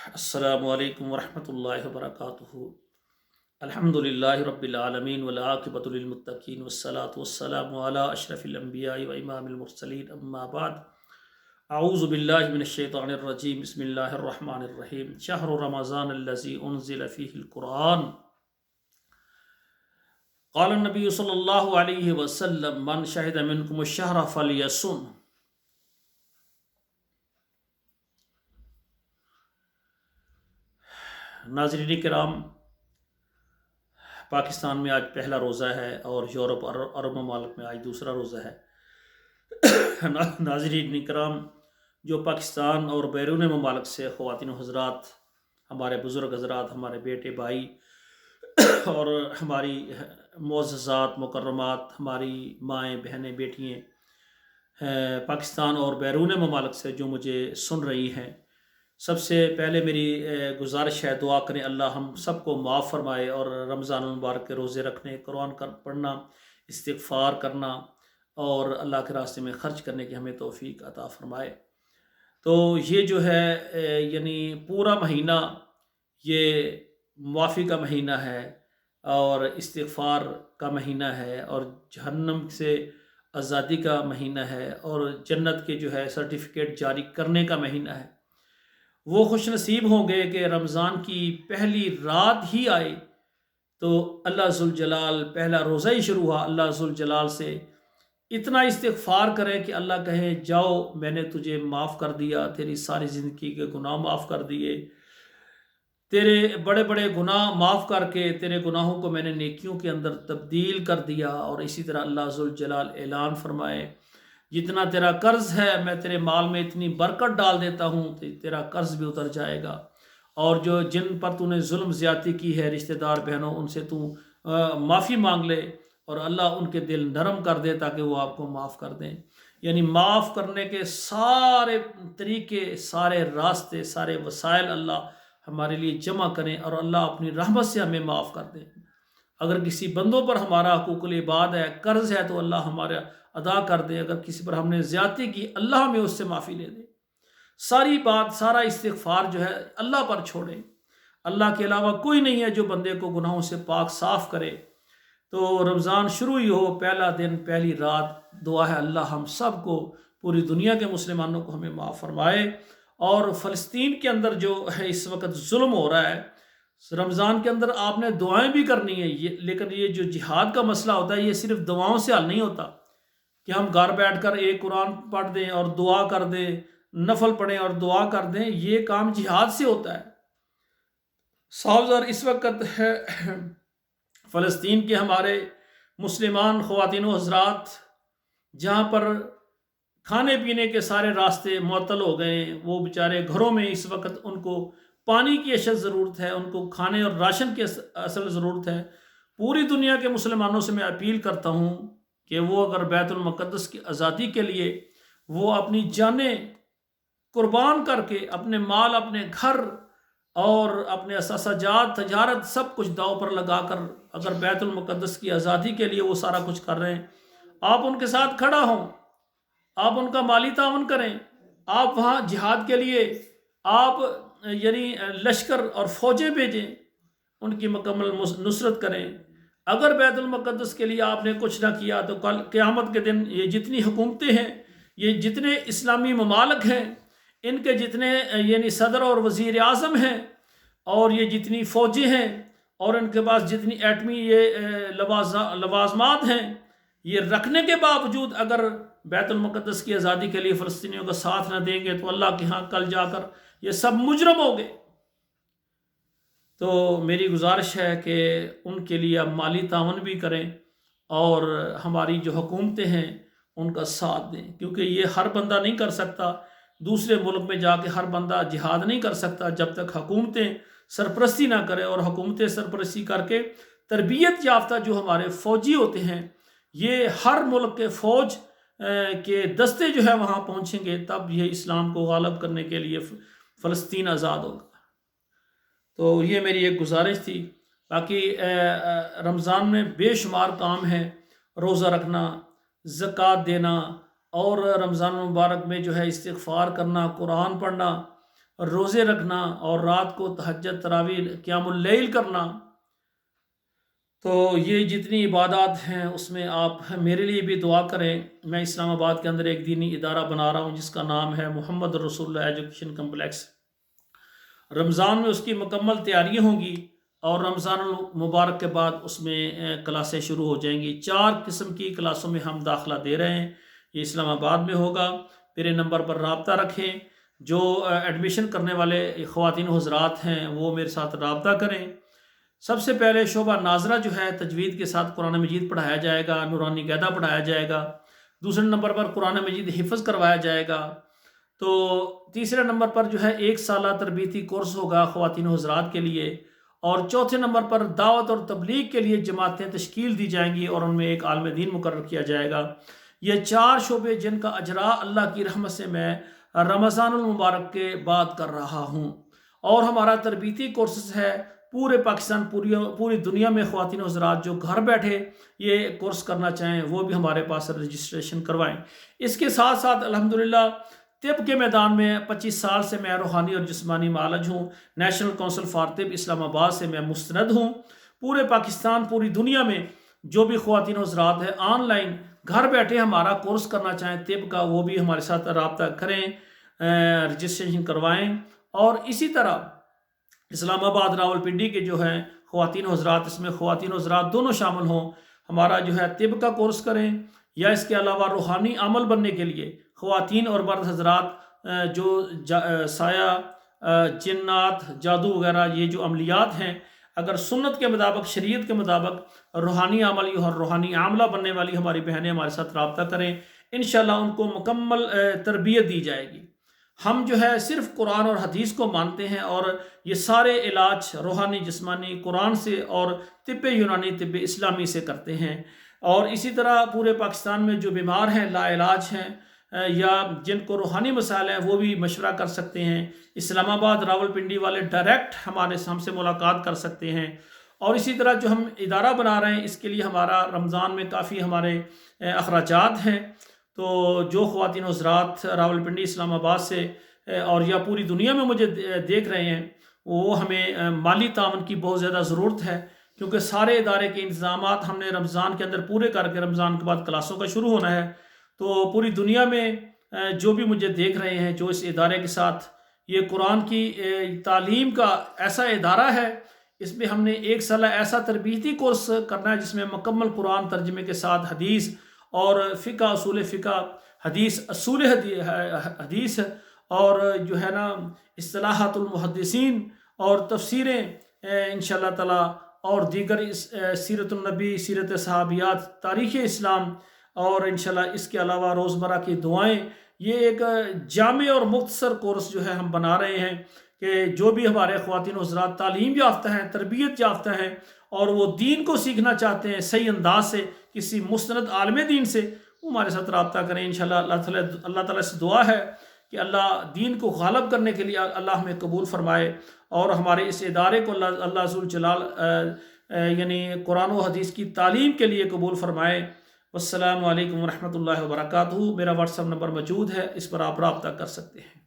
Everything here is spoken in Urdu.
السلام علیکم ورحمۃ اللہ وبرکاتہ۔ الحمد للہ رب العالمین والعاقبۃ للمتقین والصلاة والسلام علی اشرف الانبیاء و امام المرسلین، اما بعد۔ اعوذ باللہ من الشیطان الرجیم، بسم اللہ الرحمن الرحیم۔ شہر رمضان الذی انزل فیہ القرآن، قال النبی صلی اللہ علیہ وسلم من شہد منکم الشہر فلیصم۔ ناظرین کرام، پاکستان میں آج پہلا روزہ ہے اور یورپ اور عرب ممالک میں آج دوسرا روزہ ہے۔ ناظرین کرام، جو پاکستان اور بیرون ممالک سے خواتین و حضرات، ہمارے بزرگ حضرات، ہمارے بیٹے بھائی اور ہماری معززات مکرمات، ہماری مائیں بہنیں بیٹیاں پاکستان اور بیرون ممالک سے جو مجھے سن رہی ہیں، سب سے پہلے میری گزارش ہے، دعا کریں اللہ ہم سب کو معاف فرمائے اور رمضان المبارک کے روزے رکھنے، قرآن پڑھنا، استغفار کرنا اور اللہ کے راستے میں خرچ کرنے کی ہمیں توفیق عطا فرمائے۔ تو یہ جو ہے یعنی پورا مہینہ یہ معافی کا مہینہ ہے اور استغفار کا مہینہ ہے اور جہنم سے آزادی کا مہینہ ہے اور جنت کے جو ہے سرٹیفکیٹ جاری کرنے کا مہینہ ہے۔ وہ خوش نصیب ہوں گے کہ رمضان کی پہلی رات ہی آئے تو اللہ ذوالجلال، پہلا روزہ ہی شروع ہوا، اللہ ذوالجلال سے اتنا استغفار کریں کہ اللہ کہے جاؤ میں نے تجھے معاف کر دیا، تیری ساری زندگی کے گناہ معاف کر دیے، تیرے بڑے بڑے گناہ معاف کر کے تیرے گناہوں کو میں نے نیکیوں کے اندر تبدیل کر دیا۔ اور اسی طرح اللہ ذوالجلال اعلان فرمائے جتنا تیرا قرض ہے میں تیرے مال میں اتنی برکت ڈال دیتا ہوں کہ تیرا قرض بھی اتر جائے گا، اور جو جن پر تو نے ظلم زیادتی کی ہے رشتہ دار بہنوں، ان سے تو معافی مانگ لے اور اللہ ان کے دل نرم کر دے تاکہ وہ آپ کو معاف کر دیں۔ یعنی معاف کرنے کے سارے طریقے، سارے راستے، سارے وسائل اللہ ہمارے لیے جمع کریں اور اللہ اپنی رحمت سے ہمیں معاف کر دیں۔ اگر کسی بندوں پر ہمارا حقوق العباد ہے، قرض ہے، تو اللہ ہمارا ادا کر دے۔ اگر کسی پر ہم نے زیادتی کی، اللہ ہمیں اس سے معافی لے دے۔ ساری بات، سارا استغفار جو ہے اللہ پر چھوڑیں۔ اللہ کے علاوہ کوئی نہیں ہے جو بندے کو گناہوں سے پاک صاف کرے۔ تو رمضان شروع ہی ہو، پہلا دن، پہلی رات، دعا ہے اللہ ہم سب کو، پوری دنیا کے مسلمانوں کو ہمیں معاف فرمائے۔ اور فلسطین کے اندر جو ہے اس وقت ظلم ہو رہا ہے، رمضان کے اندر آپ نے دعائیں بھی کرنی ہے، لیکن یہ جو جہاد کا مسئلہ ہوتا ہے یہ صرف دعاؤں سے حل نہیں ہوتا کہ ہم گھر بیٹھ کر ایک قرآن پڑھ دیں اور دعا کر دیں، نفل پڑھیں اور دعا کر دیں، یہ کام جہاد سے ہوتا ہے۔ صاحب اس وقت ہے فلسطین کے ہمارے مسلمان خواتین و حضرات، جہاں پر کھانے پینے کے سارے راستے معطل ہو گئے ہیں، وہ بیچارے گھروں میں اس وقت ان کو پانی کی اشد ضرورت ہے، ان کو کھانے اور راشن کی اصل ضرورت ہے۔ پوری دنیا کے مسلمانوں سے میں اپیل کرتا ہوں کہ وہ اگر بیت المقدس کی آزادی کے لیے وہ اپنی جانیں قربان کر کے، اپنے مال، اپنے گھر اور اپنے اثاثہ جات، تجارت، سب کچھ داؤ پر لگا کر اگر بیت المقدس کی آزادی کے لیے وہ سارا کچھ کر رہے ہیں، آپ ان کے ساتھ کھڑا ہوں، آپ ان کا مالی تعاون کریں، آپ وہاں جہاد کے لیے آپ یعنی لشکر اور فوجیں بھیجیں، ان کی مکمل نصرت کریں۔ اگر بیت المقدس کے لیے آپ نے کچھ نہ کیا تو کل قیامت کے دن یہ جتنی حکومتیں ہیں، یہ جتنے اسلامی ممالک ہیں، ان کے جتنے یعنی صدر اور وزیر اعظم ہیں اور یہ جتنی فوجیں ہیں اور ان کے پاس جتنی ایٹمی یہ لوازمات ہیں، یہ رکھنے کے باوجود اگر بیت المقدس کی آزادی کے لیے فلسطینیوں کا ساتھ نہ دیں گے تو اللہ کے ہاں کل جا کر یہ سب مجرم ہو گئے۔ تو میری گزارش ہے کہ ان کے لیے اب مالی تعاون بھی کریں اور ہماری جو حکومتیں ہیں ان کا ساتھ دیں، کیونکہ یہ ہر بندہ نہیں کر سکتا، دوسرے ملک میں جا کے ہر بندہ جہاد نہیں کر سکتا جب تک حکومتیں سرپرستی نہ کریں۔ اور حکومتیں سرپرستی کر کے تربیت یافتہ جو ہمارے فوجی ہوتے ہیں، یہ ہر ملک کے فوج کے دستے جو ہے وہاں پہنچیں گے، تب یہ اسلام کو غالب کرنے کے لیے فلسطین آزاد ہوگا۔ تو یہ میری ایک گزارش تھی۔ باقی رمضان میں بے شمار کام ہے، روزہ رکھنا، زکوٰۃ دینا، اور رمضان مبارک میں جو ہے استغفار کرنا، قرآن پڑھنا، روزے رکھنا اور رات کو تہجد تراویح قیام اللیل کرنا، تو یہ جتنی عبادات ہیں اس میں آپ میرے لیے بھی دعا کریں۔ میں اسلام آباد کے اندر ایک دینی ادارہ بنا رہا ہوں جس کا نام ہے محمد رسول اللہ ایجوکیشن کمپلیکس۔ رمضان میں اس کی مکمل تیاریاں ہوں گی اور رمضان المبارک کے بعد اس میں کلاسیں شروع ہو جائیں گی۔ 4 قسم کی کلاسوں میں ہم داخلہ دے رہے ہیں۔ یہ اسلام آباد میں ہوگا۔ میرے نمبر پر رابطہ رکھیں۔ جو ایڈمیشن کرنے والے خواتین و حضرات ہیں وہ میرے ساتھ رابطہ کریں۔ سب سے پہلے شعبہ ناظرہ جو ہے تجوید کے ساتھ قرآن مجید پڑھایا جائے گا، نورانی قاعدہ پڑھایا جائے گا۔ دوسرے نمبر پر قرآن مجید حفظ کروایا جائے گا۔ تو تیسرے نمبر پر جو ہے 1 سالہ تربیتی کورس ہوگا خواتین و حضرات کے لیے، اور چوتھے نمبر پر دعوت اور تبلیغ کے لیے جماعتیں تشکیل دی جائیں گی اور ان میں ایک عالم دین مقرر کیا جائے گا۔ یہ 4 شعبے جن کا اجرا اللہ کی رحمت سے میں رمضان المبارک کے بعد کر رہا ہوں، اور ہمارا تربیتی کورسز ہے پورے پاکستان، پوری دنیا میں خواتین و حضرات جو گھر بیٹھے یہ کورس کرنا چاہیں وہ بھی ہمارے پاس رجسٹریشن کروائیں۔ اس کے ساتھ ساتھ الحمدللہ طب کے میدان میں 25 سال سے میں روحانی اور جسمانی معالج ہوں۔ نیشنل کونسل فار طب اسلام آباد سے میں مستند ہوں۔ پورے پاکستان، پوری دنیا میں جو بھی خواتین و حضرات ہیں آن لائن گھر بیٹھے ہمارا کورس کرنا چاہیں طب کا، وہ بھی ہمارے ساتھ رابطہ کریں، رجسٹریشن کروائیں۔ اور اسی طرح اسلام آباد راولپنڈی کے جو ہیں خواتین و حضرات، اس میں خواتین و حضرات دونوں شامل ہوں، ہمارا جو ہے طب کا کورس کریں، یا اس کے علاوہ روحانی عمل بننے کے لیے خواتین اور مرد حضرات جو سایہ، جنات، جادو وغیرہ یہ جو عملیات ہیں، اگر سنت کے مطابق، شریعت کے مطابق روحانی عمل اور روحانی عاملہ بننے والی ہماری بہنیں ہمارے ساتھ رابطہ کریں، انشاءاللہ ان کو مکمل تربیت دی جائے گی۔ ہم جو ہے صرف قرآن اور حدیث کو مانتے ہیں، اور یہ سارے علاج روحانی جسمانی قرآن سے اور طب یونانی طب اسلامی سے کرتے ہیں۔ اور اسی طرح پورے پاکستان میں جو بیمار ہیں، لا علاج ہیں، یا جن کو روحانی مسائل ہیں، وہ بھی مشورہ کر سکتے ہیں۔ اسلام آباد راولپنڈی والے ڈائریکٹ ہم سے ملاقات کر سکتے ہیں۔ اور اسی طرح جو ہم ادارہ بنا رہے ہیں اس کے لیے ہمارا رمضان میں کافی ہمارے اخراجات ہیں۔ تو جو خواتین و حضرات راولپنڈی اسلام آباد سے اور یا پوری دنیا میں مجھے دیکھ رہے ہیں، وہ ہمیں مالی تعاون کی بہت زیادہ ضرورت ہے، کیونکہ سارے ادارے کے انتظامات ہم نے رمضان کے اندر پورے کر کے رمضان کے بعد کلاسوں کا شروع ہونا ہے۔ تو پوری دنیا میں جو بھی مجھے دیکھ رہے ہیں، جو اس ادارے کے ساتھ، یہ قرآن کی تعلیم کا ایسا ادارہ ہے، اس میں ہم نے 1 سالہ ایسا تربیتی کورس کرنا ہے جس میں مکمل قرآن ترجمے کے ساتھ حدیث اور فقہ، اصول فقہ، حدیث، اصول حدیث، اور جو ہے نا اصطلاحات المحدثین اور تفسیریں انشاءاللہ تعالی، اور دیگر سیرت النبی، سیرت صحابیات، تاریخ اسلام، اور انشاءاللہ اس کے علاوہ روزمرہ کی دعائیں، یہ ایک جامع اور مختصر کورس جو ہے ہم بنا رہے ہیں کہ جو بھی ہمارے خواتین و حضرات تعلیم یافتہ ہیں، تربیت یافتہ ہیں، اور وہ دین کو سیکھنا چاہتے ہیں صحیح انداز سے کسی مستند عالم دین سے، وہ ہمارے ساتھ رابطہ کریں۔ انشاءاللہ اللہ تعالیٰ سے دعا ہے کہ اللہ دین کو غالب کرنے کے لیے اللہ ہمیں قبول فرمائے، اور ہمارے اس ادارے کو اللہ ذو الجلال یعنی قرآن و حدیث کی تعلیم کے لیے قبول فرمائے۔ والسلام علیکم ورحمۃ اللہ وبرکاتہ۔ میرا واٹس ایپ نمبر موجود ہے، اس پر آپ رابطہ کر سکتے ہیں۔